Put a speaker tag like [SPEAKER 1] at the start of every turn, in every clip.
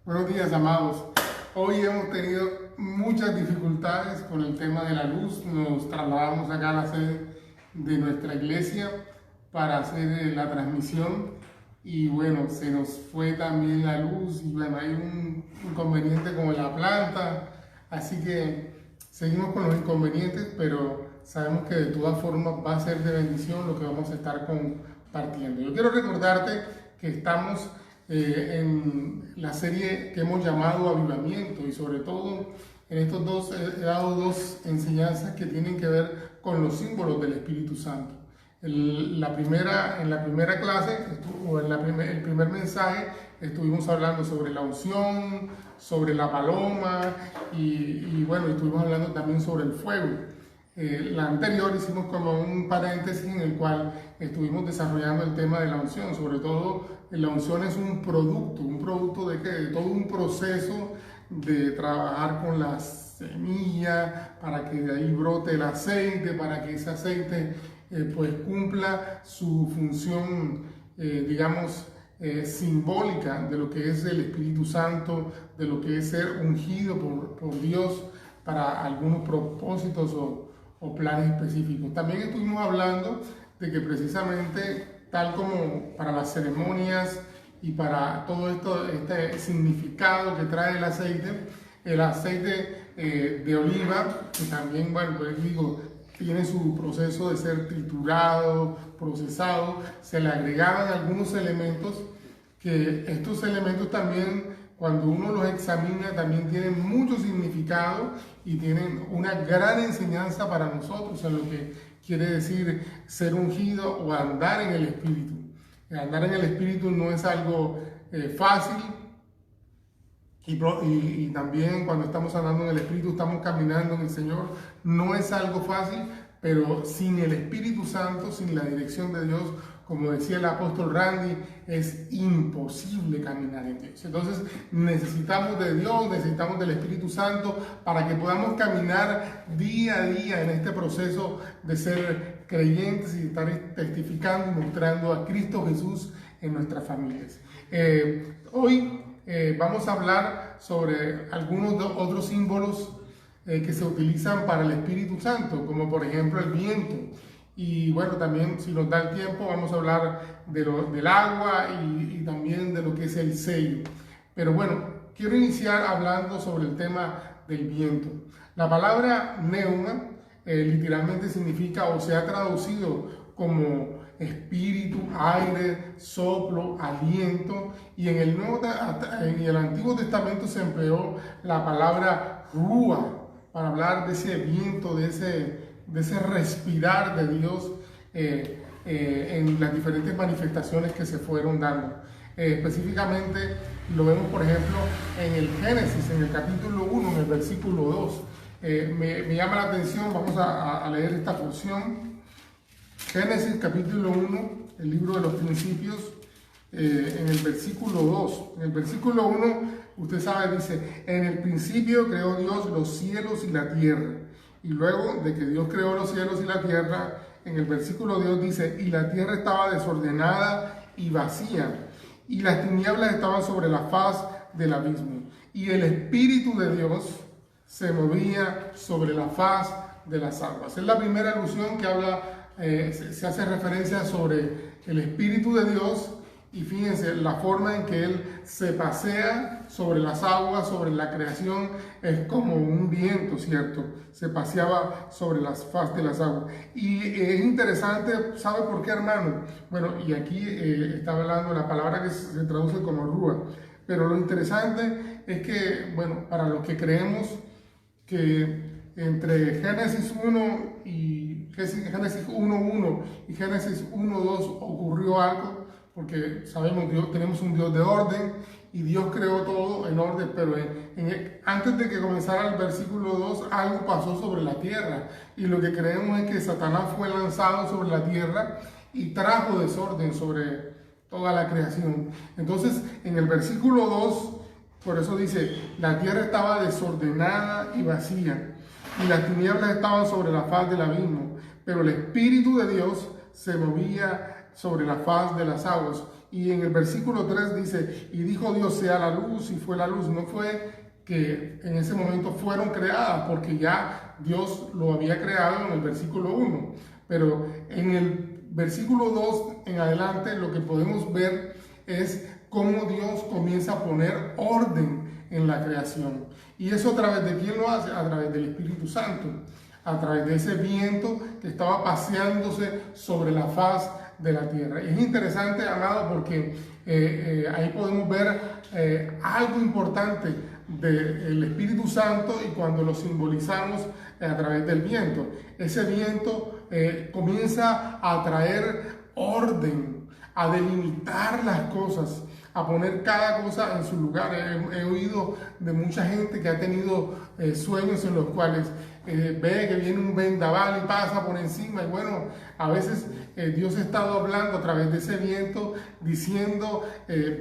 [SPEAKER 1] Buenos días, amados. Hoy hemos tenido muchas dificultades con el tema de la luz. Nos trasladamos acá a la sede de nuestra iglesia para hacer la transmisión y bueno, se nos fue también la luz y bueno, hay un inconveniente con la planta, así que seguimos con los inconvenientes, pero sabemos que de todas formas va a ser de bendición lo que vamos a estar compartiendo. Yo quiero recordarte que estamos en la serie que hemos llamado Avivamiento y sobre todo en estos dos he dado dos enseñanzas que tienen que ver con los símbolos del Espíritu Santo. En la primera clase, o en el primer mensaje, estuvimos hablando sobre la unción, sobre la paloma y bueno, estuvimos hablando también sobre el fuego. La anterior hicimos como un paréntesis en el cual estuvimos desarrollando el tema de la unción. Sobre todo, la unción es un producto de ¿qué? De todo un proceso de trabajar con las semillas para que de ahí brote el aceite, para que ese aceite pues cumpla su función, simbólica de lo que es el Espíritu Santo, de lo que es ser ungido por Dios para algunos propósitos o planes específicos. También estuvimos hablando de que precisamente, tal como para las ceremonias y para todo este significado que trae el aceite de oliva, que también, bueno, pues digo, tiene su proceso de ser triturado, procesado, se le agregaban algunos elementos que estos elementos también, cuando uno los examina, también tienen mucho significado y tienen una gran enseñanza para nosotros en lo que quiere decir ser ungido o andar en el Espíritu. Andar en el Espíritu no es algo fácil y también cuando estamos andando en el Espíritu, estamos caminando en el Señor, no es algo fácil, pero sin el Espíritu Santo, sin la dirección de Dios, como decía el apóstol Randy, es imposible caminar en Dios. Entonces necesitamos de Dios, necesitamos del Espíritu Santo para que podamos caminar día a día en este proceso de ser creyentes y estar testificando y mostrando a Cristo Jesús en nuestras familias. Hoy vamos a hablar sobre algunos otros símbolos que se utilizan para el Espíritu Santo, como por ejemplo el viento. Y bueno, también si nos da el tiempo vamos a hablar del agua y también de lo que es el sello. Pero bueno, quiero iniciar hablando sobre el tema del viento. La palabra neuma literalmente significa o se ha traducido como espíritu, aire, soplo, aliento. Y en el Antiguo Testamento se empleó la palabra rúa para hablar de ese viento, de ese respirar de Dios en las diferentes manifestaciones que se fueron dando. Específicamente lo vemos, por ejemplo, en el Génesis, en el capítulo 1, en el versículo 2. Me llama la atención, vamos a leer esta porción. Génesis capítulo 1, el libro de los principios, en el versículo 2. En el versículo 1, usted sabe, dice, en el principio creó Dios los cielos y la tierra. Y luego de que Dios creó los cielos y la tierra, en el versículo 2 dice, y la tierra estaba desordenada y vacía, y las tinieblas estaban sobre la faz del abismo. Y el Espíritu de Dios se movía sobre la faz de las aguas. Es la primera alusión que habla, se hace referencia sobre el Espíritu de Dios. Y fíjense, la forma en que Él se pasea sobre las aguas, sobre la creación, es como un viento, ¿cierto? Se paseaba sobre las faz de las aguas. Y es interesante, ¿sabe por qué, hermano? Bueno, y aquí está hablando la palabra que se traduce como rúa. Pero lo interesante es que, bueno, para los que creemos que entre Génesis 1 y Génesis 1.1 y Génesis 1.2 ocurrió algo, porque sabemos Dios, tenemos un Dios de orden y Dios creó todo en orden, pero antes de que comenzara el versículo 2, algo pasó sobre la tierra y lo que creemos es que Satanás fue lanzado sobre la tierra y trajo desorden sobre toda la creación. Entonces, en el versículo 2, por eso dice, la tierra estaba desordenada y vacía y las tinieblas estaban sobre la faz del abismo, pero el Espíritu de Dios se movía sobre la faz de las aguas. y en el versículo 3 dice, y dijo Dios sea la luz, y fue la luz. No fue que en ese momento fueron creadas, porque ya Dios lo había creado en el versículo 1, pero en el versículo 2 en adelante lo que podemos ver es cómo Dios comienza a poner orden en la creación. ¿Y eso a través de quién lo hace? A través del Espíritu Santo, a través de ese viento que estaba paseándose sobre la faz de la tierra. Y es interesante, amado, porque ahí podemos ver algo importante del Espíritu Santo, y cuando lo simbolizamos a través del viento. Ese viento comienza a traer orden, a delimitar las cosas, a poner cada cosa en su lugar. He oído de mucha gente que ha tenido sueños en los cuales ve que viene un vendaval y pasa por encima, y bueno, a veces Dios ha estado hablando a través de ese viento diciendo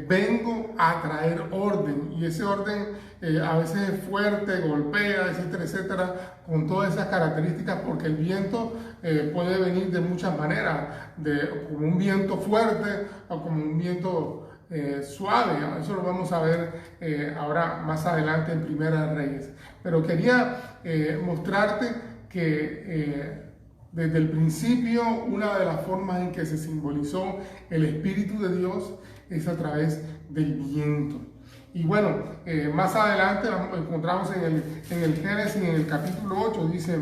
[SPEAKER 1] vengo a traer orden, y ese orden a veces es fuerte, golpea, etcétera, etcétera, con todas esas características, porque el viento puede venir de muchas maneras, como un viento fuerte o como un viento suave. Eso lo vamos a ver ahora más adelante en Primera de Reyes. Pero quería mostrarte que desde el principio una de las formas en que se simbolizó el Espíritu de Dios es a través del viento. Y bueno, más adelante encontramos en el Génesis, en el capítulo 8, dice: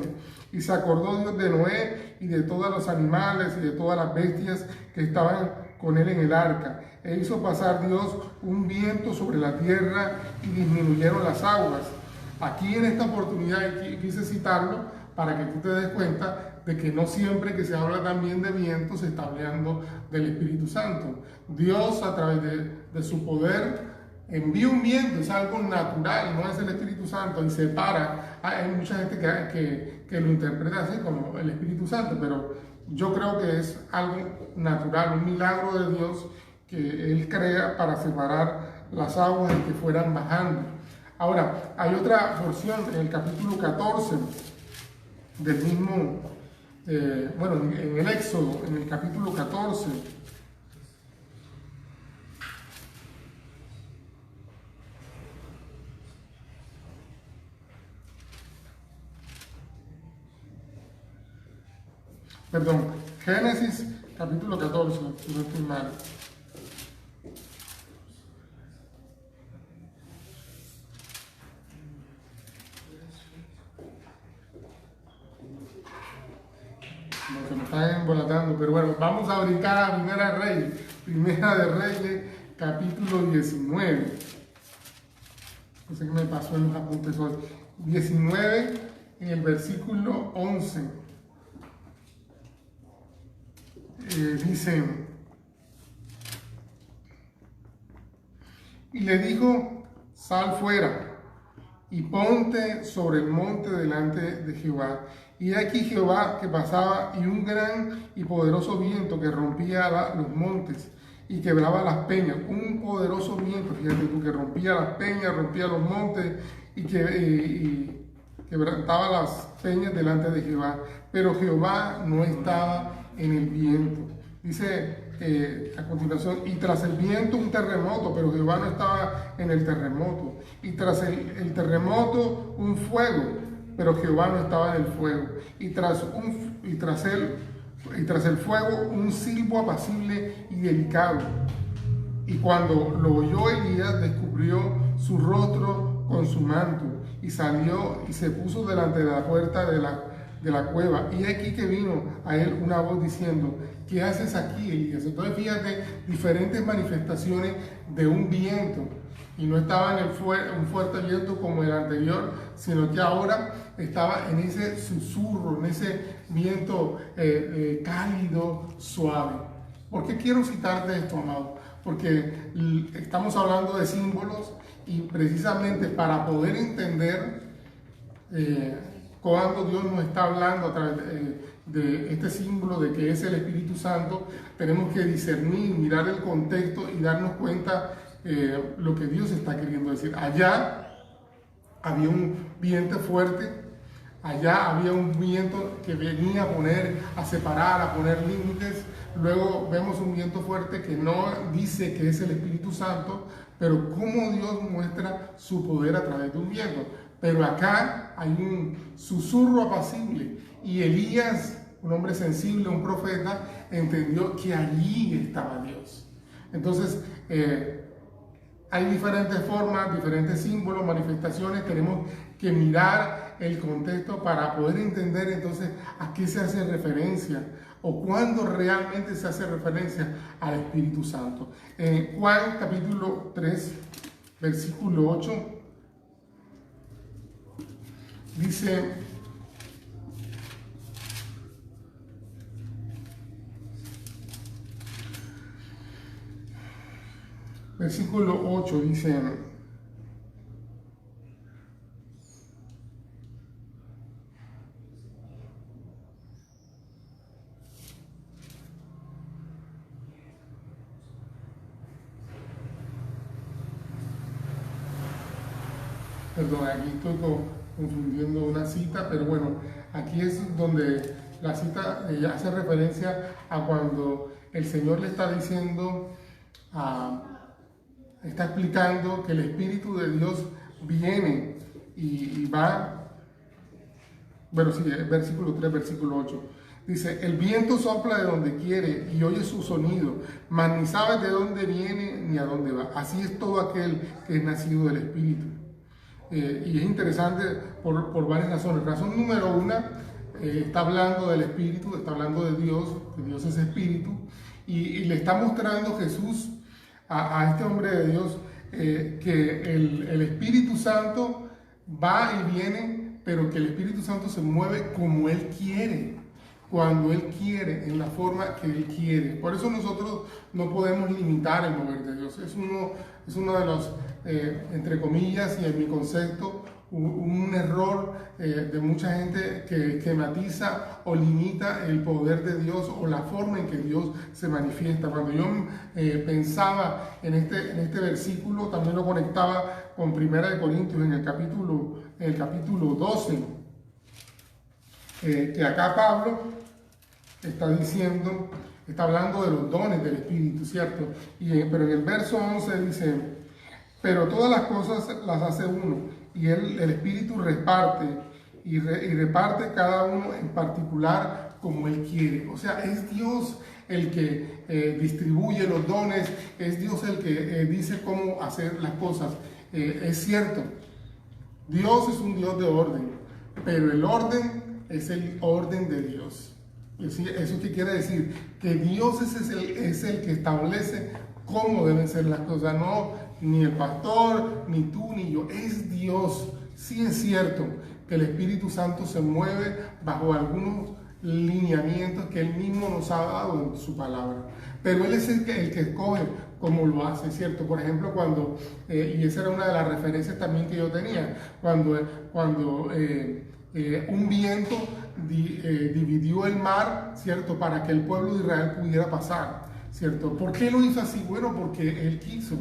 [SPEAKER 1] y se acordó Dios de Noé y de todos los animales y de todas las bestias que estaban con él en el arca. E hizo pasar Dios un viento sobre la tierra y disminuyeron las aguas. Aquí en esta oportunidad quise citarlo para que tú te des cuenta de que no siempre que se habla también de viento se está hablando del Espíritu Santo. Dios, a través de su poder, envía un viento, es algo natural, no es el Espíritu Santo, y se para. Hay mucha gente que lo interpreta así como el Espíritu Santo, pero yo creo que es algo natural, un milagro de Dios que Él crea para separar las aguas y que fueran bajando. Ahora, hay otra porción en el capítulo 14 del mismo, en el Éxodo, en el capítulo 14. Perdón, Génesis capítulo 14, si no estoy mal. No, se me están embolatando, pero bueno, vamos a brincar a Primera de Reyes, capítulo 19. No sé qué me pasó en los apuntes hoy. 19, en el versículo 11. Dice: y le dijo, sal fuera y ponte sobre el monte delante de Jehová. Y aquí Jehová que pasaba, y un gran y poderoso viento que rompía los montes y quebraba las peñas. Un poderoso viento, fíjate tú, que rompía las peñas, rompía los montes y quebrantaba las peñas delante de Jehová. Pero Jehová no estaba en el viento. Dice a continuación: y tras el viento un terremoto, pero Jehová no estaba en el terremoto. Y tras el terremoto un fuego, pero Jehová no estaba en el fuego. Y tras el fuego un silbo apacible y delicado. Y cuando lo oyó Elías, descubrió su rostro con su manto, y salió y se puso delante de la puerta de la cueva. Y aquí que vino a él una voz diciendo: ¿qué haces aquí, Elías? Entonces fíjate, diferentes manifestaciones de un viento. Y no estaba en un fuerte viento como el anterior, sino que ahora estaba en ese susurro, en ese viento cálido, suave. ¿Por qué quiero citarte esto, amado? Porque estamos hablando de símbolos, y precisamente para poder entender cuando Dios nos está hablando a través de este símbolo de que es el Espíritu Santo, tenemos que discernir, mirar el contexto y darnos cuenta lo que Dios está queriendo decir. Allá había un viento fuerte, allá había un viento que venía a separar, a poner límites. Luego vemos un viento fuerte que no dice que es el Espíritu Santo, pero cómo Dios muestra su poder a través de un viento. Pero acá hay un susurro apacible y Elías, un hombre sensible, un profeta, entendió que allí estaba Dios. Entonces, hay diferentes formas, diferentes símbolos, manifestaciones. Tenemos que mirar el contexto para poder entender entonces a qué se hace referencia o cuándo realmente se hace referencia al Espíritu Santo. En Juan capítulo 3, versículo 8, dice: versículo 8 dice: perdón, aquí estoy confundiendo una cita, pero bueno, aquí es donde la cita hace referencia a cuando el Señor le está diciendo, está explicando que el Espíritu de Dios viene y va, bueno, sí, versículo 3, versículo 8. Dice: el viento sopla de donde quiere y oye su sonido, mas ni sabes de dónde viene ni a dónde va. Así es todo aquel que es nacido del Espíritu. Y es interesante por varias razones. Razón número una, está hablando del Espíritu, está hablando de Dios, que Dios es Espíritu, y le está mostrando Jesús a este hombre de Dios que el Espíritu Santo va y viene, pero que el Espíritu Santo se mueve como Él quiere, cuando Él quiere, en la forma que Él quiere. Por eso nosotros no podemos limitar el mover de Dios. Es uno de los, entre comillas, y en mi concepto, un error de mucha gente que matiza o limita el poder de Dios o la forma en que Dios se manifiesta. Cuando yo pensaba en este versículo, también lo conectaba con 1 Corintios en el capítulo 12, que acá Pablo está diciendo, está hablando de los dones del Espíritu, ¿cierto? Pero en el verso 11 dice: pero todas las cosas las hace uno, y el Espíritu reparte, y reparte cada uno en particular como Él quiere. O sea, es Dios el que distribuye los dones, es Dios el que dice cómo hacer las cosas. Es cierto, Dios es un Dios de orden, pero el orden es el orden de Dios. ¿Eso qué quiere decir? Que Dios es el que establece cómo deben ser las cosas, no ni el pastor, ni tú, ni yo, es Dios. Sí es cierto que el Espíritu Santo se mueve bajo algunos lineamientos que Él mismo nos ha dado en su palabra, pero Él es el que escoge cómo lo hace, ¿cierto? Por ejemplo, cuando, y esa era una de las referencias también que yo tenía, cuando un viento dividió el mar, ¿cierto? Para que el pueblo de Israel pudiera pasar, ¿cierto? ¿Por qué lo hizo así? Bueno, porque Él quiso.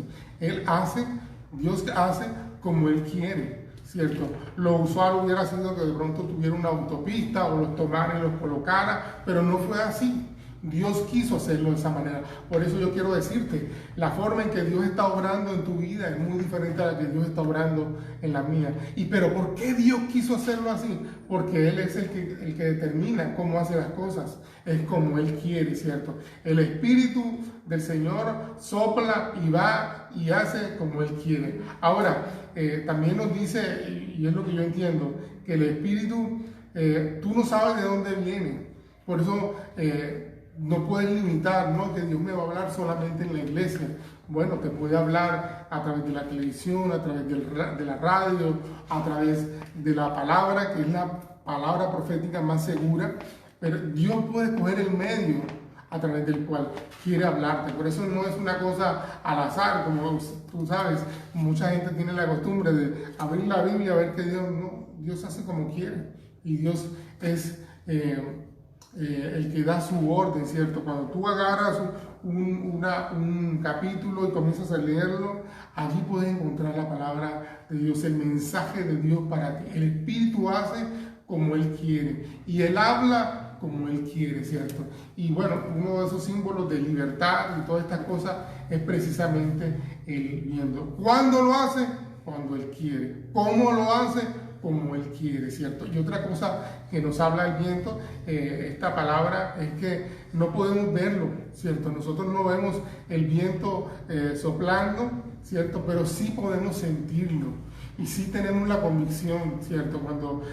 [SPEAKER 1] Dios hace como Él quiere, ¿cierto? Lo usual hubiera sido que de pronto tuviera una autopista o los tomara y los colocara, pero no fue así. Dios quiso hacerlo de esa manera. Por eso yo quiero decirte, la forma en que Dios está obrando en tu vida es muy diferente a la que Dios está obrando en la mía. Pero ¿por qué Dios quiso hacerlo así? Porque Él es el que determina cómo hace las cosas. Es como Él quiere, ¿cierto? El Espíritu del Señor sopla y va y hace como Él quiere. Ahora, también nos dice, y es lo que yo entiendo, que el Espíritu, tú no sabes de dónde viene. Por eso no puedes limitar, ¿no? Que Dios me va a hablar solamente en la iglesia. Bueno, te puede hablar a través de la televisión, a través de la radio, a través de la palabra, que es la palabra profética más segura. Pero Dios puede coger el medio a través del cual quiere hablarte. Por eso no es una cosa al azar, como tú sabes, mucha gente tiene la costumbre de abrir la Biblia a ver que Dios hace como quiere. Y Dios es el que da su orden, ¿cierto? Cuando tú agarras un capítulo y comienzas a leerlo, allí puedes encontrar la palabra de Dios, el mensaje de Dios para ti. El Espíritu hace como Él quiere y Él habla como Él quiere, ¿cierto? Y bueno, uno de esos símbolos de libertad y todas estas cosas es precisamente el viento. ¿Cuándo lo hace? Cuando Él quiere. ¿Cómo lo hace? Como Él quiere, ¿cierto? Y otra cosa que nos habla el viento, esta palabra, es que no podemos verlo, ¿cierto? Nosotros no vemos el viento soplando, ¿cierto? Pero sí podemos sentirlo. Y sí tenemos la convicción, ¿cierto? Cuando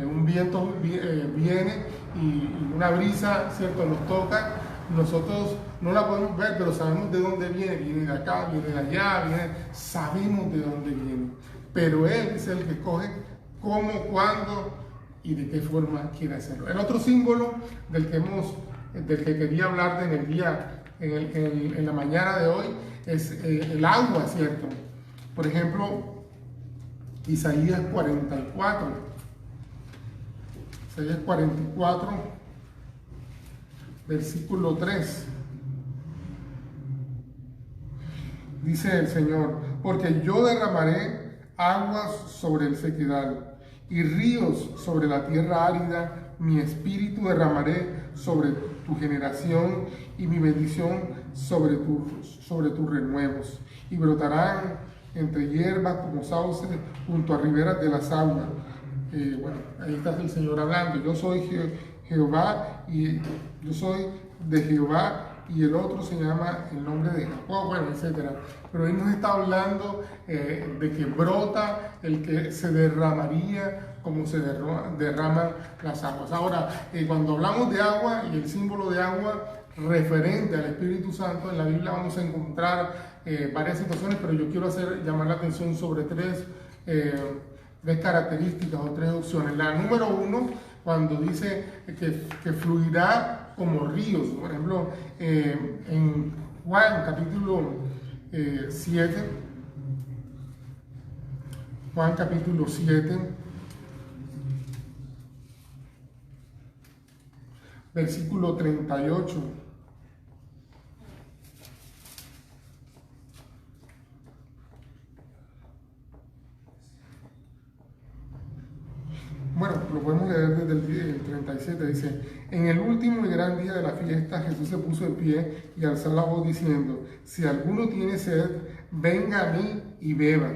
[SPEAKER 1] un viento viene y una brisa, ¿cierto? Nos toca, nosotros no la podemos ver, pero sabemos de dónde viene. Viene de acá, viene de allá, sabemos de dónde viene. Pero Él es el que escoge cómo, cuándo y de qué forma quiere hacerlo. El otro símbolo del que quería hablar en el día, en la mañana de hoy, es el agua, ¿cierto? Por ejemplo, Isaías 44, versículo 3, dice el Señor: porque yo derramaré aguas sobre el sequedal y ríos sobre la tierra árida, mi espíritu derramaré sobre tu generación y mi bendición sobre tus renuevos, y brotarán entre hierbas como sauces junto a riberas de las aguas. Bueno, ahí está el Señor hablando: yo soy Jehová, y yo soy de Jehová, y el otro se llama el nombre de Jacob, bueno, etc. Pero Él nos está hablando de que brota, el que se derramaría como se derraman las aguas. Ahora, cuando hablamos de agua y el símbolo de agua referente al Espíritu Santo, en la Biblia vamos a encontrar varias situaciones, pero yo quiero llamar la atención sobre tres características o tres opciones. La número uno, cuando dice que fluirá como ríos. Por ejemplo, en Juan capítulo 7, Juan capítulo 7, versículo 38. Bueno, lo podemos leer desde el 37, dice: en el último y gran día de la fiesta, Jesús se puso de pie y alzó la voz diciendo: si alguno tiene sed, venga a mí y beba.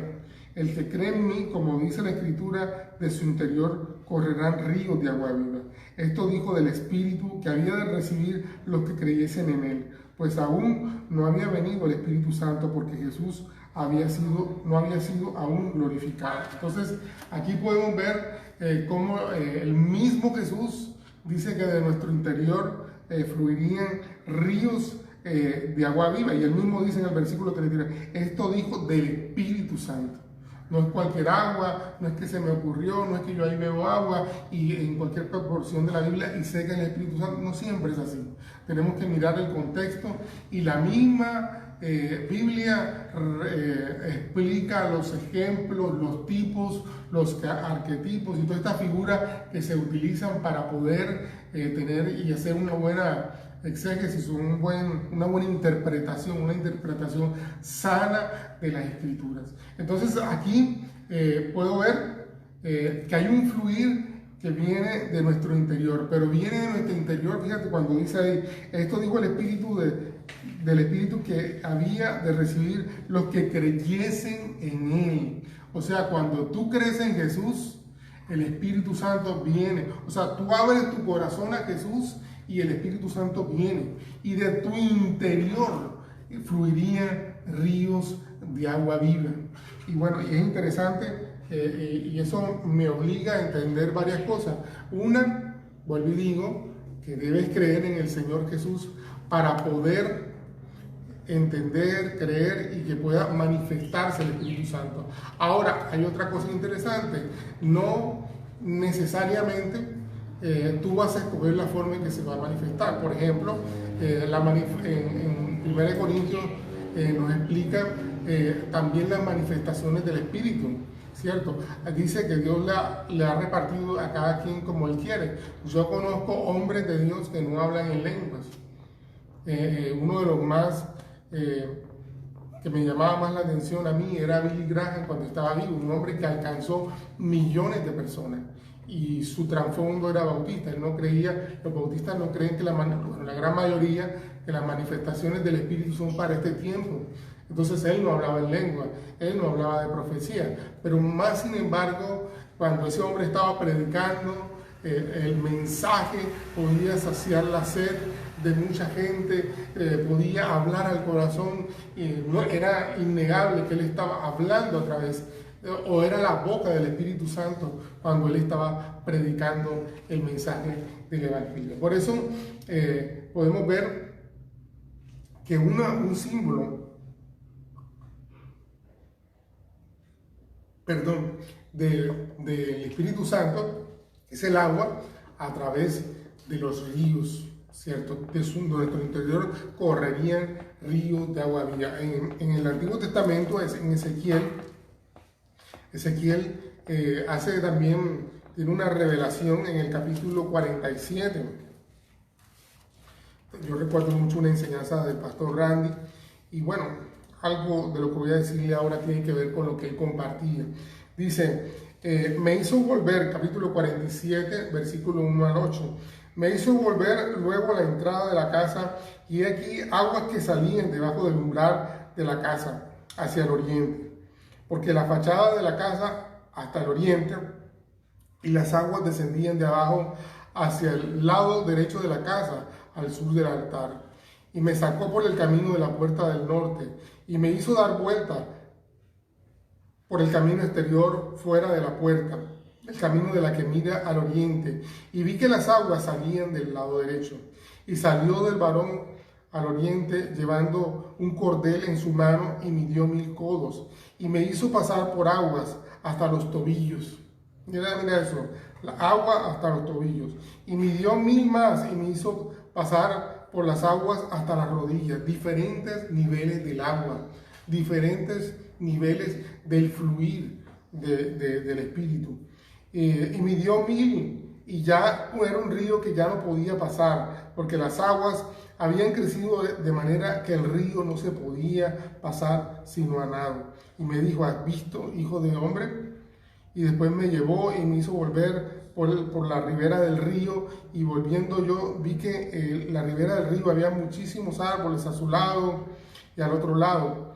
[SPEAKER 1] El que cree en mí, como dice la Escritura, de su interior correrán ríos de agua viva. Esto dijo del Espíritu que había de recibir los que creyesen en él, pues aún no había venido el Espíritu Santo, porque Jesús no había sido aún glorificado. Entonces, aquí podemos ver cómo el mismo Jesús dice que de nuestro interior fluirían ríos de agua viva. Y él mismo dice en el versículo 33, esto dijo del Espíritu Santo. No es cualquier agua, no es que se me ocurrió, no es que yo ahí bebo agua y en cualquier proporción de la Biblia y sé que el Espíritu Santo, no siempre es así. Tenemos que mirar el contexto, y la misma Biblia explica los ejemplos, los tipos, los arquetipos y todas estas figuras que se utilizan para poder tener y hacer una buena exégesis, una buena interpretación, una interpretación sana de las Escrituras. Entonces aquí puedo ver que hay un fluir que viene de nuestro interior, pero viene de nuestro interior. Fíjate cuando dice ahí, esto dijo el Espíritu del Espíritu que había de recibir los que creyesen en Él. O sea, cuando tú crees en Jesús, el Espíritu Santo viene. O sea, tú abres tu corazón a Jesús y el Espíritu Santo viene. Y de tu interior fluirían ríos de agua viva. Y bueno, y es interesante, y eso me obliga a entender varias cosas. Una, vuelvo y digo, que debes creer en el Señor Jesús para poder entender, creer y que pueda manifestarse el Espíritu Santo. Ahora, hay otra cosa interesante: no necesariamente tú vas a escoger la forma en que se va a manifestar. Por ejemplo, en 1 Corintios nos explica también las manifestaciones del Espíritu, ¿cierto? Dice que Dios le ha repartido a cada quien como Él quiere. Yo conozco hombres de Dios que no hablan en lenguas. Uno de los más que me llamaba más la atención a mí era Billy Graham cuando estaba vivo, un hombre que alcanzó millones de personas. y su trasfondo era bautista. Él no creía, los bautistas no creen que la gran mayoría, que las manifestaciones del Espíritu son para este tiempo. Entonces él no hablaba en lengua, él no hablaba de profecía, pero más sin embargo, cuando ese hombre estaba predicando, el mensaje podía saciar la sed de mucha gente, podía hablar al corazón, no, era innegable que él estaba hablando a través, o era la boca del Espíritu Santo cuando él estaba predicando el mensaje del Evangelio. Por eso podemos ver que un símbolo, del Espíritu Santo es el agua a través de los ríos, ¿cierto? De nuestro interior correrían ríos de agua viva. En el Antiguo Testamento, en Ezequiel hace también, tiene una revelación en el capítulo 47. Yo recuerdo mucho una enseñanza del pastor Randy, y bueno, algo de lo que voy a decirle ahora tiene que ver con lo que él compartía. Dice, me hizo volver, capítulo 47, versículo 1 al 8. Me hizo volver luego a la entrada de la casa, y aquí aguas que salían debajo del umbral de la casa, hacia el oriente. Porque la fachada de la casa hasta el oriente, y las aguas descendían de abajo hacia el lado derecho de la casa, al sur del altar. Y me sacó por el camino de la puerta del norte, y me hizo dar vuelta por el camino exterior fuera de la puerta, el camino de la que mira al oriente, y vi que las aguas salían del lado derecho. Y salió del varón al oriente llevando un cordel en su mano, y midió 1000 codos, y me hizo pasar por aguas hasta los tobillos. Mira eso, la agua hasta los tobillos, y midió 1000 más, y me hizo pasar por las aguas hasta las rodillas. Diferentes niveles del agua, diferentes niveles del fluir del Espíritu. Y midió 1000, y ya era un río que ya no podía pasar, porque las aguas habían crecido de manera que el río no se podía pasar sino a nado. Y me dijo, ¿has visto, hijo de hombre? Y después me llevó y me hizo volver por la ribera del río, y volviendo yo vi que la ribera del río había muchísimos árboles a su lado y al otro lado.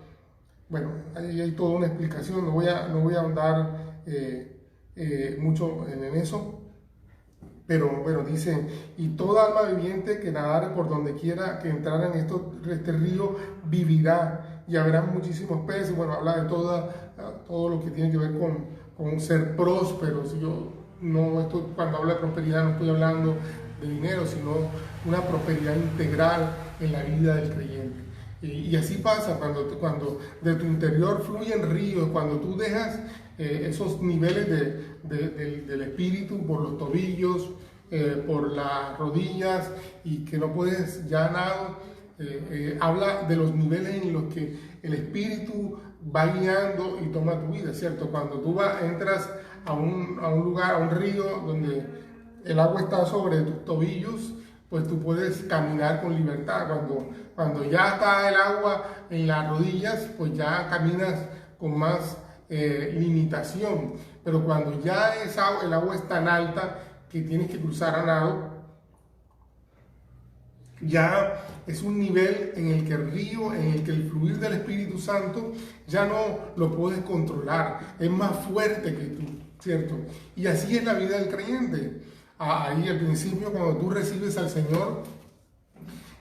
[SPEAKER 1] Bueno, ahí hay toda una explicación, no voy a ahondar mucho en eso, pero bueno, dice, y toda alma viviente que nadare por donde quiera que entrara en este río vivirá, y habrá muchísimos peces. Bueno, habla de todo lo que tiene que ver con ser próspero. Si yo cuando hablo de prosperidad no estoy hablando de dinero, sino una prosperidad integral en la vida del creyente. Y así pasa cuando de tu interior fluyen ríos, cuando tú dejas esos niveles del espíritu por los tobillos, por las rodillas, y que no puedes ya nada. Habla de los niveles en los que el espíritu va guiando y toma tu vida, ¿cierto? Cuando tú entras a un lugar, a un río donde el agua está sobre tus tobillos, pues tú puedes caminar con libertad. Cuando ya está el agua en las rodillas, pues ya caminas con más limitación. Pero cuando ya el agua es tan alta que tienes que cruzar a nado, ya es un nivel en el que el río, en el que el fluir del Espíritu Santo ya no lo puedes controlar, es más fuerte que tú, ¿cierto? Y así es la vida del creyente. Ahí al principio, cuando tú recibes al Señor,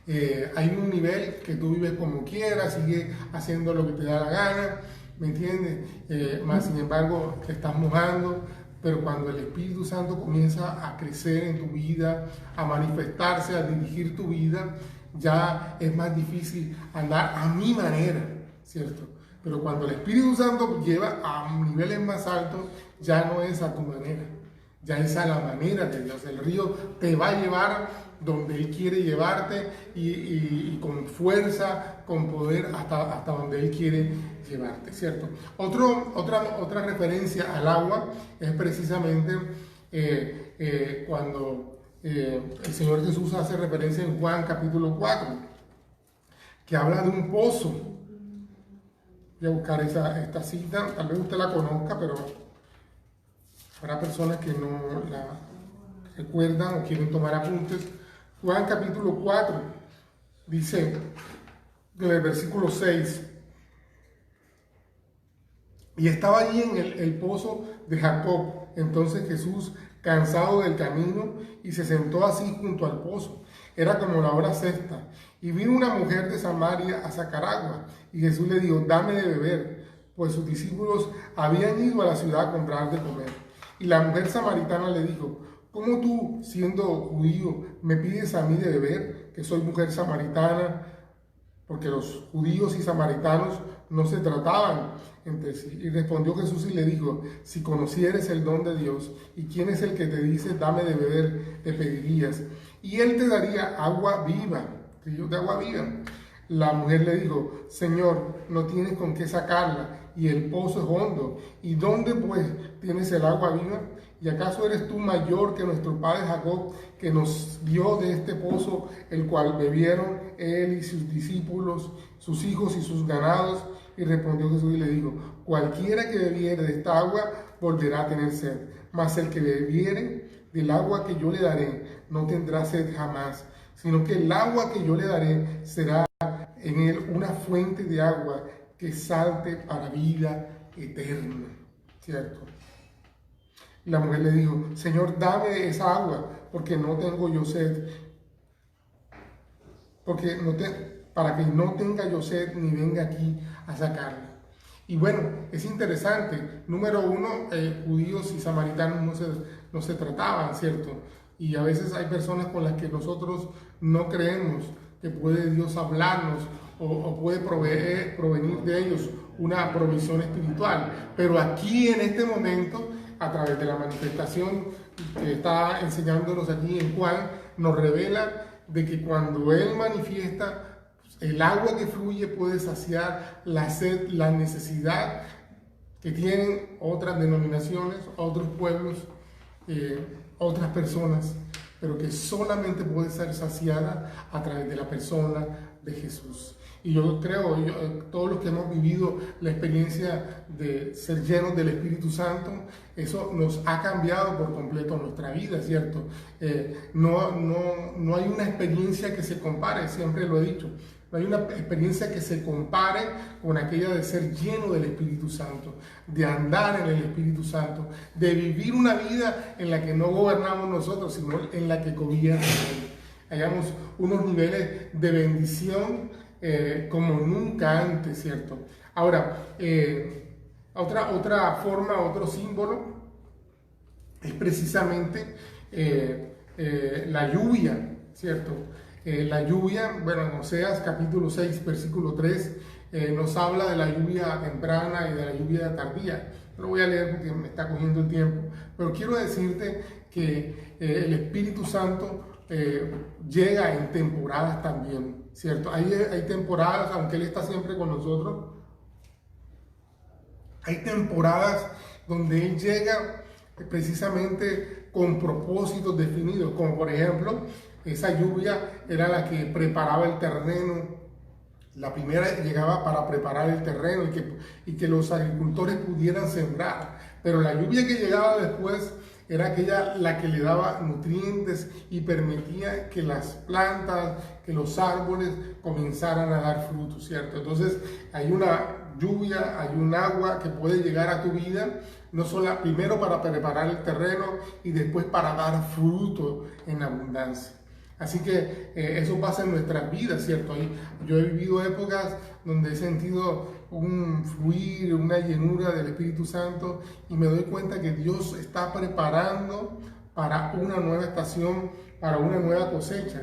[SPEAKER 1] hay un nivel que tú vives como quieras, sigues haciendo lo que te da la gana, ¿me entiendes? Más sin embargo, te estás mojando. Pero cuando el Espíritu Santo comienza a crecer en tu vida, a manifestarse, a dirigir tu vida, ya es más difícil andar a mi manera, ¿cierto? Pero cuando el Espíritu Santo lleva a niveles más altos, ya no es a tu manera, ya es a la manera de Dios. El río te va a llevar donde Él quiere llevarte, y con fuerza, con poder, hasta donde Él quiere llevarte, ¿cierto? Otra referencia al agua es precisamente cuando el Señor Jesús hace referencia en Juan capítulo 4, que habla de un pozo. Voy a buscar esta cita, tal vez usted la conozca, pero Habrá personas que no la recuerdan o quieren tomar apuntes. Juan capítulo 4 dice, en el versículo 6, y estaba allí en el pozo de Jacob. Entonces Jesús, cansado del camino, y se sentó así junto al pozo. Era como la hora sexta. Y vino una mujer de Samaria a sacar agua. Y Jesús le dijo, dame de beber, pues sus discípulos habían ido a la ciudad a comprar de comer. Y la mujer samaritana le dijo, ¿cómo tú, siendo judío, me pides a mí de beber, que soy mujer samaritana? Porque los judíos y samaritanos no se trataban entre sí. Y respondió Jesús y le dijo, si conocieres el don de Dios y quién es el que te dice, dame de beber, te pedirías, y él te daría agua viva, ríos de agua viva. La mujer le dijo, Señor, no tienes con qué sacarla, y el pozo es hondo. ¿Y dónde pues tienes el agua viva? ¿Y acaso eres tú mayor que nuestro padre Jacob, que nos dio de este pozo, el cual bebieron él y sus discípulos, sus hijos y sus ganados? Y respondió Jesús y le dijo, cualquiera que bebiere de esta agua volverá a tener sed, mas el que bebiere del agua que yo le daré no tendrá sed jamás, sino que el agua que yo le daré será en él una fuente de agua que salte para vida eterna. ¿Cierto? Y la mujer le dijo, Señor, dame esa agua, porque no tengo yo sed, para que no tenga yo sed ni venga aquí a sacarla. Y bueno, es interesante. Número uno, judíos y samaritanos no se trataban, ¿cierto? Y a veces hay personas con las que nosotros no creemos que puede Dios hablarnos o puede provenir de ellos una provisión espiritual. Pero aquí en este momento, a través de la manifestación que está enseñándonos aquí en Juan, nos revela de que cuando Él manifiesta, el agua que fluye puede saciar la sed, la necesidad que tienen otras denominaciones, otros pueblos, otras personas, pero que solamente puede ser saciada a través de la persona de Jesús. Y yo creo, todos los que hemos vivido la experiencia de ser llenos del Espíritu Santo, eso nos ha cambiado por completo nuestra vida, ¿cierto? No hay una experiencia que se compare, siempre lo he dicho. No hay una experiencia que se compare con aquella de ser lleno del Espíritu Santo, de andar en el Espíritu Santo, de vivir una vida en la que no gobernamos nosotros, sino en la que gobierna Él. Hayamos unos niveles de bendición como nunca antes, ¿cierto? Ahora, otra forma, otro símbolo es precisamente la lluvia, ¿cierto? La lluvia, bueno, en Oseas capítulo 6, versículo 3, nos habla de la lluvia temprana y de la lluvia tardía. No lo voy a leer porque me está cogiendo el tiempo, pero quiero decirte que el Espíritu Santo llega en temporadas también, ¿cierto? Hay temporadas, aunque Él está siempre con nosotros, hay temporadas donde Él llega precisamente con propósitos definidos, como por ejemplo, esa lluvia era la que preparaba el terreno. La primera llegaba para preparar el terreno y que los agricultores pudieran sembrar, pero la lluvia que llegaba después era aquella la que le daba nutrientes y permitía que las plantas, que los árboles comenzaran a dar frutos, ¿cierto? Entonces hay una lluvia, hay un agua que puede llegar a tu vida, no solo primero para preparar el terreno y después para dar fruto en abundancia. Así que eso pasa en nuestras vidas, ¿cierto? Yo he vivido épocas donde he sentido un fluir, una llenura del Espíritu Santo y me doy cuenta que Dios está preparando para una nueva estación, para una nueva cosecha.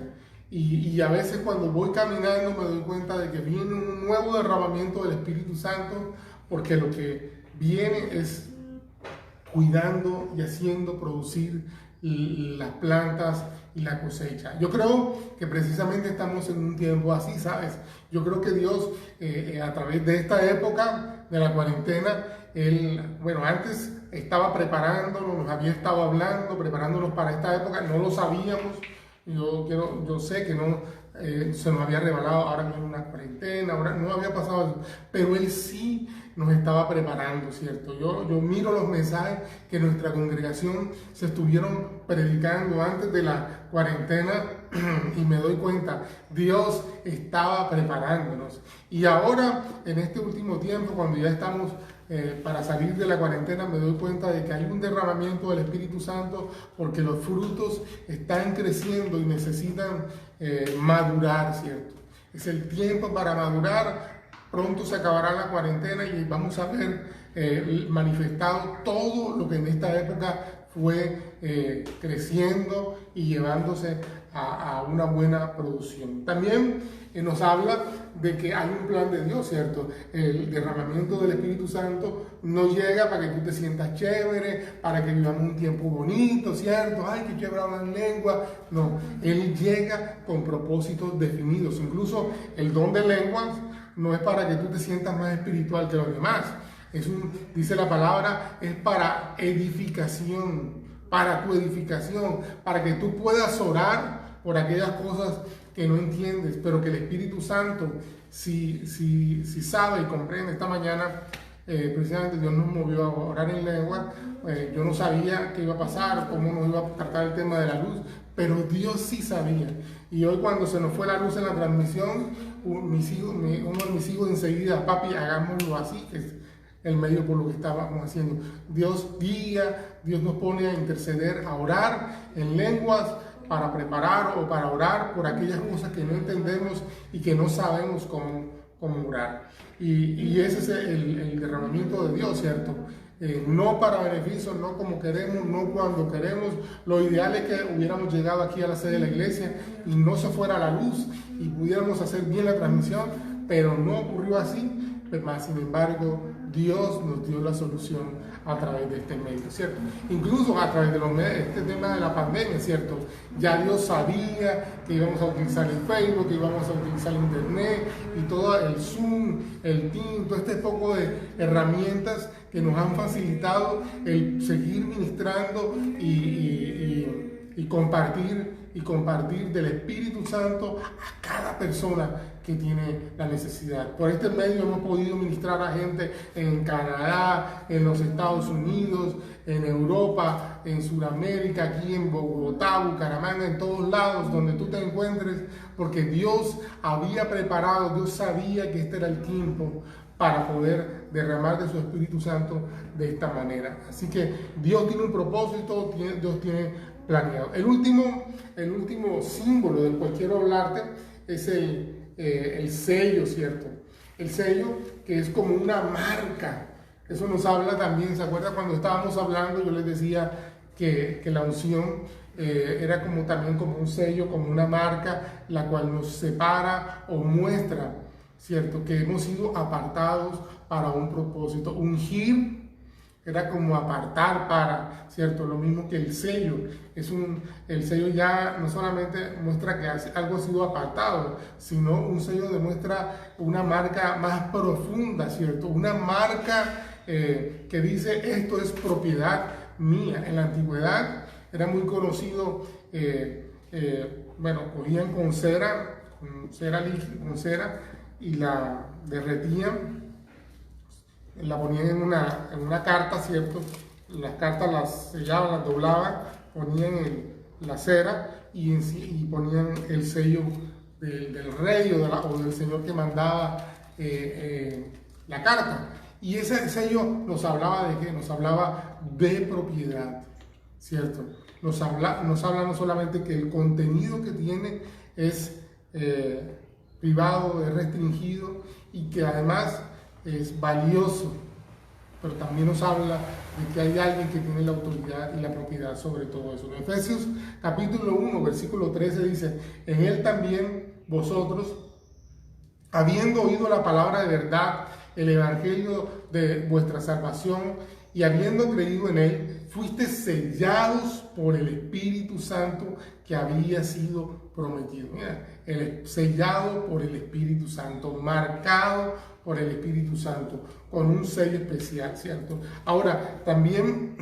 [SPEAKER 1] Y a veces cuando voy caminando me doy cuenta de que viene un nuevo derramamiento del Espíritu Santo, porque lo que viene es cuidando y haciendo producir las plantas y la cosecha. Yo creo que precisamente estamos en un tiempo así, ¿sabes? Yo creo que Dios, a través de esta época de la cuarentena, Él, bueno, antes estaba preparándonos, nos había estado hablando, preparándonos para esta época, no lo sabíamos, Yo sé que no se nos había revelado ahora mismo una cuarentena, ahora no había pasado eso, pero Él sí nos estaba preparando, ¿cierto? Yo miro los mensajes que nuestra congregación se estuvieron predicando antes de la cuarentena y me doy cuenta, Dios estaba preparándonos. Y ahora, en este último tiempo, cuando ya estamos para salir de la cuarentena, me doy cuenta de que hay un derramamiento del Espíritu Santo porque los frutos están creciendo y necesitan madurar, ¿cierto? Es el tiempo para madurar. Pronto se acabará la cuarentena y vamos a ver manifestado todo lo que en esta época fue creciendo y llevándose a una buena producción. También nos habla de que hay un plan de Dios, ¿cierto? El derramamiento del Espíritu Santo no llega para que tú te sientas chévere, para que vivamos un tiempo bonito, ¿cierto? Ay, qué chévere hablar en lengua. No, Él llega con propósitos definidos. Incluso el don de lenguas no es para que tú te sientas más espiritual que los demás. Dice la palabra, es para edificación, para tu edificación, para que tú puedas orar por aquellas cosas que no entiendes, pero que el Espíritu Santo, si sabe y comprende. Esta mañana, precisamente Dios nos movió a orar en lengua. Yo no sabía qué iba a pasar, cómo nos iba a tratar el tema de la luz, pero Dios sí sabía. Y hoy, cuando se nos fue la luz en la transmisión, uno de mis hijos enseguida, papi, hagámoslo así, que es el medio por lo que estábamos haciendo. Dios guía, Dios nos pone a interceder, a orar en lenguas, para preparar o para orar por aquellas cosas que no entendemos y que no sabemos cómo orar. Y ese es el derramamiento de Dios, ¿cierto? No para beneficio, no como queremos, no cuando queremos. Lo ideal es que hubiéramos llegado aquí a la sede de la iglesia y no se fuera la luz y pudiéramos hacer bien la transmisión, pero no ocurrió así. Sin embargo, Dios nos dio la solución a través de este medio, ¿cierto? Incluso a través de este tema de la pandemia, ¿cierto? Ya Dios sabía que íbamos a utilizar el Facebook, que íbamos a utilizar el Internet y todo el Zoom, el Team, todo este poco de herramientas que nos han facilitado el seguir ministrando y compartir del Espíritu Santo a cada persona que tiene la necesidad. Por este medio hemos podido ministrar a gente en Canadá, en los Estados Unidos, en Europa, en Sudamérica, aquí en Bogotá, Bucaramanga, en todos lados donde tú te encuentres, porque Dios había preparado, Dios sabía que este era el tiempo para poder derramar de su Espíritu Santo de esta manera. Así que Dios tiene un propósito, Dios tiene planeado. El último símbolo del cual quiero hablarte es el sello, ¿cierto? El sello, que es como una marca. Eso nos habla también, ¿se acuerda cuando estábamos hablando? Yo les decía que la unción era también como un sello, como una marca, la cual nos separa o muestra, ¿cierto? Que hemos sido apartados para un propósito. Ungir era como apartar para, ¿cierto? Lo mismo que el sello. El sello ya no solamente muestra que algo ha sido apartado, sino un sello demuestra una marca más profunda, ¿cierto? Una marca que dice, esto es propiedad mía. En la antigüedad era muy conocido, cogían con cera y la derretían, la ponían en una carta, ¿cierto? Las cartas las sellaban, las doblaban, ponían la cera y ponían el sello del rey o del señor que mandaba la carta. Y ese sello nos hablaba de qué? Nos hablaba de propiedad, ¿cierto? Nos habla no solamente que el contenido que tiene es privado, es restringido y que además es valioso, pero también nos habla de que hay alguien que tiene la autoridad y la propiedad sobre todo eso. En Efesios capítulo 1, versículo 13 dice, en él también vosotros, habiendo oído la palabra de verdad, el evangelio de vuestra salvación, y habiendo creído en él, fuisteis sellados por el Espíritu Santo que había sido prometido. Mira, sellado por el Espíritu Santo, marcado por el Espíritu Santo, con un sello especial, ¿cierto? Ahora, también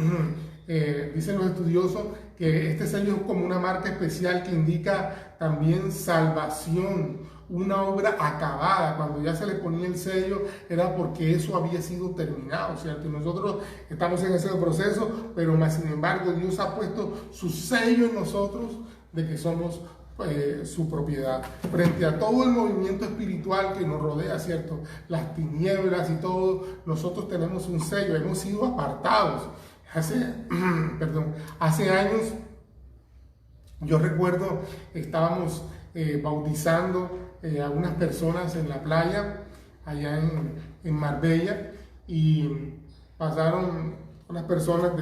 [SPEAKER 1] dicen los estudiosos que este sello es como una marca especial que indica también salvación, una obra acabada. Cuando ya se le ponía el sello era porque eso había sido terminado, ¿cierto? Y nosotros estamos en ese proceso, pero más sin embargo Dios ha puesto su sello en nosotros de que somos su propiedad. Frente a todo el movimiento espiritual que nos rodea, ¿cierto? Las tinieblas y todo, nosotros tenemos un sello, hemos sido apartados. Hace años, yo recuerdo, estábamos bautizando a unas personas en la playa, allá en Marbella, y pasaron unas personas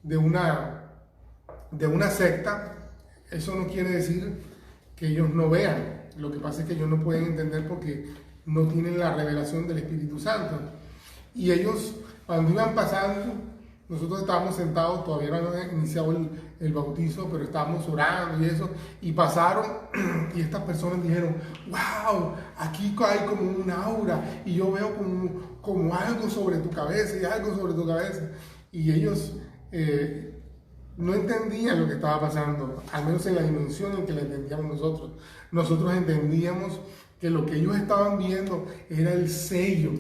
[SPEAKER 1] de una secta. Eso no quiere decir que ellos no vean, lo que pasa es que ellos no pueden entender porque no tienen la revelación del Espíritu Santo. Y ellos, cuando iban pasando, nosotros estábamos sentados, todavía no habíamos iniciado el bautizo, pero estábamos orando y eso, y pasaron, y estas personas dijeron, wow, aquí hay como un aura, y yo veo como algo sobre tu cabeza, y algo sobre tu cabeza. Y ellos no entendían lo que estaba pasando, al menos en la dimensión en que la entendíamos nosotros. Nosotros entendíamos que lo que ellos estaban viendo era el sello,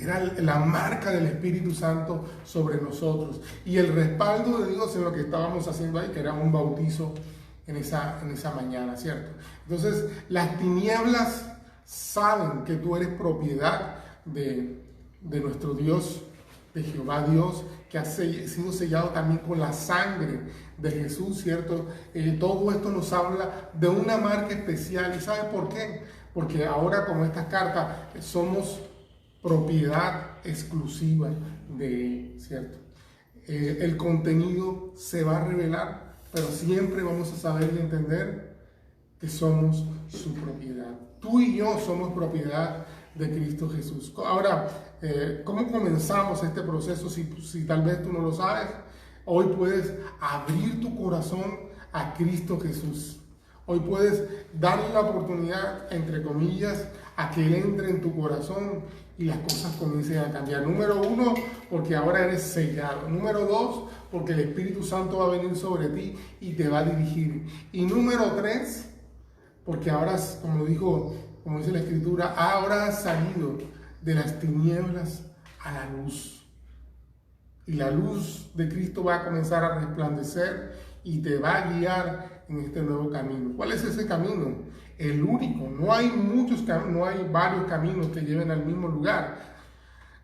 [SPEAKER 1] era la marca del Espíritu Santo sobre nosotros y el respaldo de Dios en lo que estábamos haciendo ahí, que era un bautizo en esa mañana, ¿cierto? Entonces, las tinieblas saben que tú eres propiedad de nuestro Dios, de Jehová Dios, que ha sido sellado también con la sangre de Jesús, ¿cierto? Todo esto nos habla de una marca especial. ¿Y sabes por qué? Porque ahora, como estas cartas, somos propiedad exclusiva de Él, ¿cierto? El contenido se va a revelar, pero siempre vamos a saber y entender que somos su propiedad. Tú y yo somos propiedad de Cristo Jesús. Ahora, ¿cómo comenzamos este proceso? Si tal vez tú no lo sabes, hoy puedes abrir tu corazón a Cristo Jesús. Hoy puedes darle la oportunidad, entre comillas, a que Él entre en tu corazón y las cosas comiencen a cambiar. Número 1, porque ahora eres sellado. Número 2, porque el Espíritu Santo va a venir sobre ti y te va a dirigir. Y número 3, porque ahora, como dice la Escritura, ahora has salido de las tinieblas a la luz. Y la luz de Cristo va a comenzar a resplandecer y te va a guiar en este nuevo camino. ¿Cuál es ese camino? El único. No hay varios caminos que lleven al mismo lugar.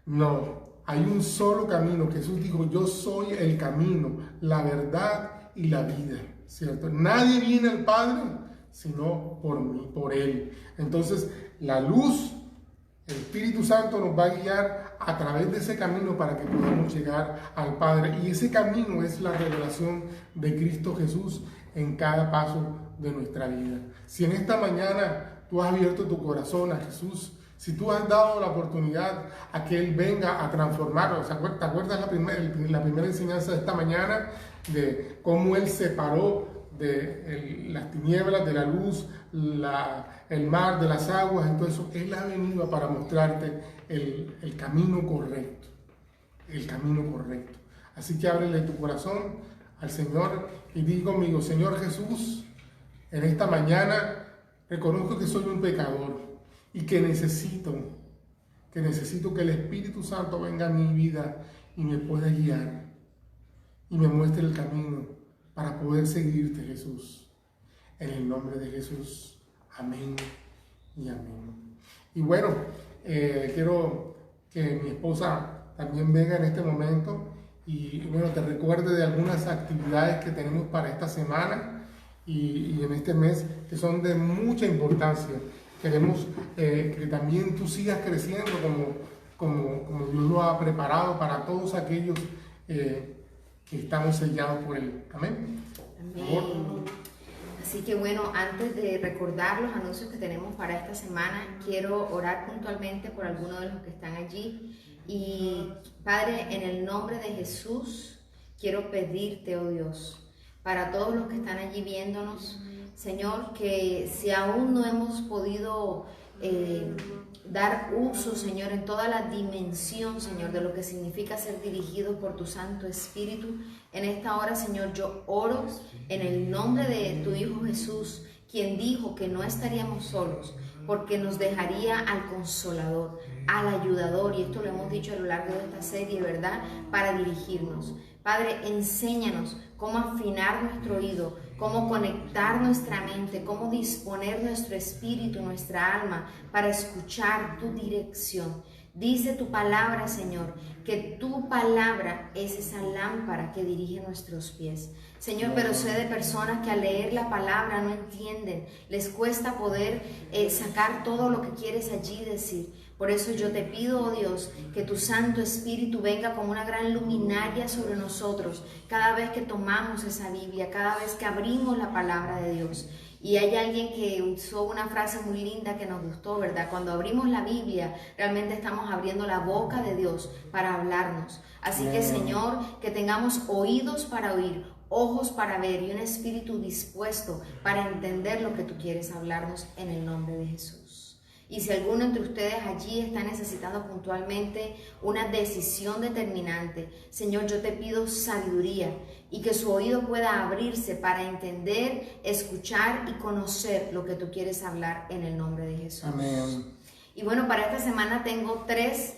[SPEAKER 1] No, hay un solo camino. Jesús dijo, yo soy el camino, la verdad y la vida, ¿cierto? Nadie viene al Padre sino por mí, por Él. Entonces, la luz, el Espíritu Santo nos va a guiar a través de ese camino para que podamos llegar al Padre. Y ese camino es la revelación de Cristo Jesús en cada paso de nuestra vida. Si en esta mañana tú has abierto tu corazón a Jesús, si tú has dado la oportunidad a que Él venga a transformarlo, ¿te acuerdas la primera enseñanza de esta mañana de cómo Él separó de las tinieblas, de la luz, el mar, de las aguas? Entonces Él ha venido para mostrarte el camino correcto, el camino correcto. Así que ábrele tu corazón al Señor y di conmigo, Señor Jesús, en esta mañana reconozco que soy un pecador y que necesito que el Espíritu Santo venga a mi vida y me pueda guiar y me muestre el camino para poder seguirte, Jesús. En el nombre de Jesús. Amén y amén. Y bueno, quiero que mi esposa también venga en este momento y bueno, te recuerde de algunas actividades que tenemos para esta semana y en este mes que son de mucha importancia. Queremos que también tú sigas creciendo como Dios lo ha preparado para todos aquellos que estamos sellados por Él. Amén.
[SPEAKER 2] Amén. Así que bueno, antes de recordar los anuncios que tenemos para esta semana, quiero orar puntualmente por algunos de los que están allí. Y Padre, en el nombre de Jesús, quiero pedirte, oh Dios, para todos los que están allí viéndonos, Señor, que si aún no hemos podido dar uso, Señor, en toda la dimensión, Señor, de lo que significa ser dirigido por tu Santo Espíritu. En esta hora, Señor, yo oro en el nombre de tu Hijo Jesús, quien dijo que no estaríamos solos, porque nos dejaría al Consolador, al Ayudador, y esto lo hemos dicho a lo largo de esta serie, ¿verdad?, para dirigirnos. Padre, enséñanos cómo afinar nuestro oído, cómo conectar nuestra mente, cómo disponer nuestro espíritu, nuestra alma, para escuchar tu dirección. Dice tu palabra, Señor, que tu palabra es esa lámpara que dirige nuestros pies. Señor, pero sé de personas que al leer la palabra no entienden, les cuesta poder sacar todo lo que quieres allí decir. Por eso yo te pido, oh Dios, que tu Santo Espíritu venga como una gran luminaria sobre nosotros cada vez que tomamos esa Biblia, cada vez que abrimos la palabra de Dios. Y hay alguien que usó una frase muy linda que nos gustó, ¿verdad? Cuando abrimos la Biblia, realmente estamos abriendo la boca de Dios para hablarnos. Así que, Señor, que tengamos oídos para oír, ojos para ver y un espíritu dispuesto para entender lo que tú quieres hablarnos en el nombre de Jesús. Y si alguno entre ustedes allí está necesitando puntualmente una decisión determinante, Señor, yo te pido sabiduría y que su oído pueda abrirse para entender, escuchar y conocer lo que tú quieres hablar en el nombre de Jesús.
[SPEAKER 1] Amén.
[SPEAKER 2] Y bueno, para esta semana tengo 3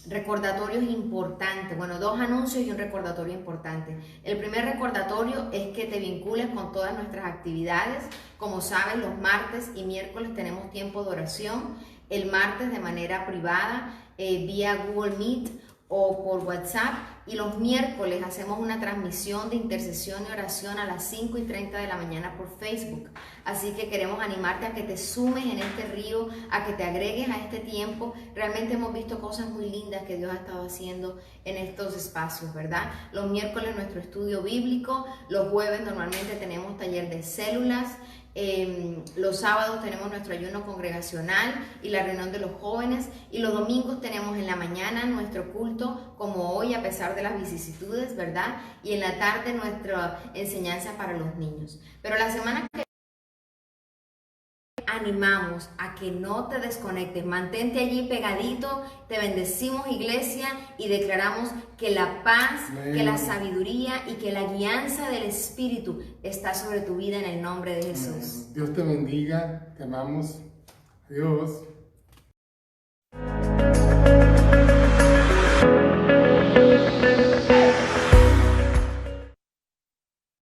[SPEAKER 2] recordatorios importantes, bueno, 2 anuncios y un recordatorio importante. El primer recordatorio es que te vincules con todas nuestras actividades. Como sabes, los martes y miércoles tenemos tiempo de oración, el martes de manera privada, vía Google Meet o por WhatsApp, y los miércoles hacemos una transmisión de intercesión y oración a las 5:30 de la mañana por Facebook. Así que queremos animarte a que te sumes en este río, a que te agregues a este tiempo. Realmente hemos visto cosas muy lindas que Dios ha estado haciendo en estos espacios, ¿verdad? Los miércoles nuestro estudio bíblico, los jueves normalmente tenemos taller de células, los sábados tenemos nuestro ayuno congregacional y la reunión de los jóvenes, y los domingos tenemos en la mañana nuestro culto como hoy a pesar de las vicisitudes, ¿verdad? Y en la tarde nuestra enseñanza para los niños. Pero la semana que animamos a que no te desconectes, mantente allí pegadito, te bendecimos, iglesia, y declaramos que la paz, que la sabiduría y que la guianza del Espíritu está sobre tu vida en el nombre de Jesús.
[SPEAKER 1] Dios te bendiga, te amamos. Adiós.